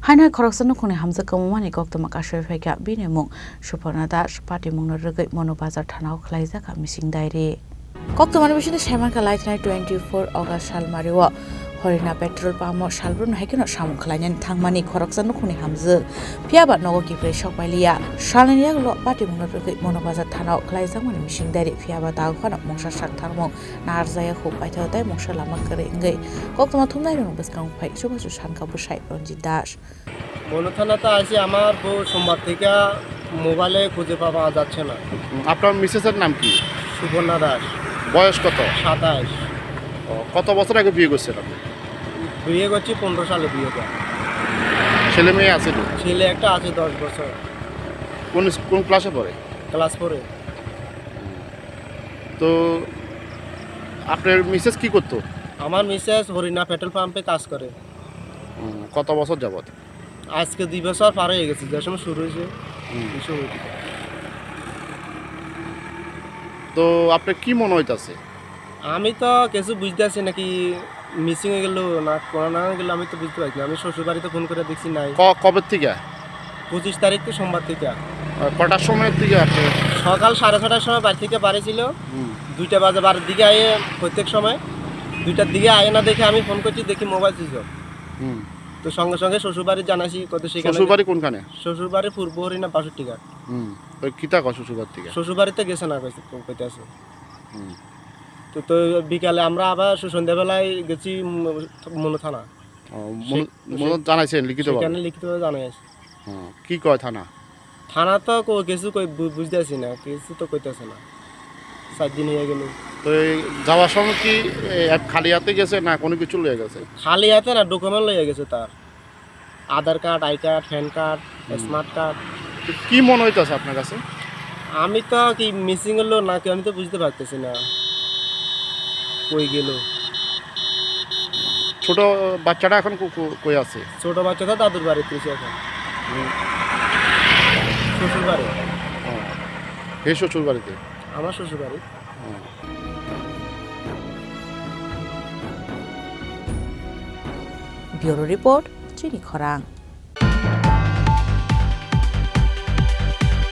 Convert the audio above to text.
Haina Koroksan Kuni Hamza Kamani Gokta Makashe Feka Binemung, Shupanada, Shpati Mung Rugate Monobazar Tanau Klaizaka missing diary. Gokta Manvision Shamanka Light Night 24 August Shalmariwa. Horina petrol pamo shalbrun hekino shamuklainen thangmani Koroksan Kuni Hamza. Piaba no give shock by Lia. Shalania lot party monobazar Tanau Klaizam missing diary Fiaba Dagwana Mosha Shatarmo, Narzaya hope I tell them Moshalamakaringe. Gokta Matumai Baskan Pike, so much Shanka Bushai on the dash. মনথানাতে আসি আমার বউ সোমবার থেকে মোবাইলে খুঁজে পাওয়া যাচ্ছে না। আপনার মিসেসের নাম কি? সুবর্ণা দাস। বয়স কত? 27। কত বছর আগে বিয়ে করছেন আপনি? বিয়ে করছি 15 সালে বিয়ে করা। ছেলে মেয়ে আছে তো? ছেলে একটা আছে 10 বছর। কোন ক্লাসে পড়ে? ক্লাস 4 এ। তো আপনার মিসেস কি করতো? আমার মিসেস হরিণা পেট্রোল পাম্পে কাজ করে। কত বছর যাবত? আজকে 2 বছর পার হয়ে গেছে, যে সময় শুরু হয়েছে। তো আপনার কি মনে হইতাছে? আমি তো কিছু বুঝতেছি নাকি মিসিং হয়ে গেল না করোনা হয়ে গেল, আমি তো বুঝতে পারছি না। আমি শ্বশুর বাড়িতে ফোন করে দেখছি নাই। কবে থেকে? 25 তারিখ তো সোমবার থেকে। কটার সময় থেকে আপনি? সকাল 6:30টার সময় বাড়ি থেকে বাড়ি ছিল। 2টা বাজে বাড়ির দিকে আয়ে প্রত্যেক সময় 2টার দিকে আয়ে না দেখে আমি ফোন করছি, দেখি মোবাইল সুইচ অফ। তো সঙ্গে সঙ্গে শ্বশুরবাড়ি জানাসি কত সেখানে। শ্বশুরবাড়ি কোনখানে? শ্বশুরবাড়ি পূর্ব হরিণা 62 টাকা। ওই কিতা কয় শ্বশুরবাড়ি থেকে? শ্বশুরবাড়িতে গেছে না কইতে আছে। তো বিকালে আমরা আবার সন্ধ্যাবেলায় গেছি মনো থানা। মনো জানাইছেন লিখিতভাবে? সেখানে লিখিতভাবে জানাইছি। কি কয় থানা? থানা তো কিছু বুঝতেছি না, কিছু তো কইতেছে না। 7 দিন হয়ে গেল। তো যাওয়ার সময় কি খালি হাতে গেছে না কোনো কিছু লয়ে গেছে? খালি হাতে না, ডকুমেন্ট লয়ে গেছে তার। Aadhaar card, I card, PAN card, smart card. কি মনে হইতাছে আপনার কাছে? আমি তো কি মিসিং হলো নাকি আমি তো বুঝতে পারতেছি না কই গেল। ছোট বাচ্চাটা এখন কই আছে? ছোট বাচ্চাটা দাদুর বাড়িতে আছে এখন। শ্বশুর বাড়ি। হে শ্বশুর বাড়িতে? আমার শ্বশুর বাড়ি। Bureau Report, Jenny Korang.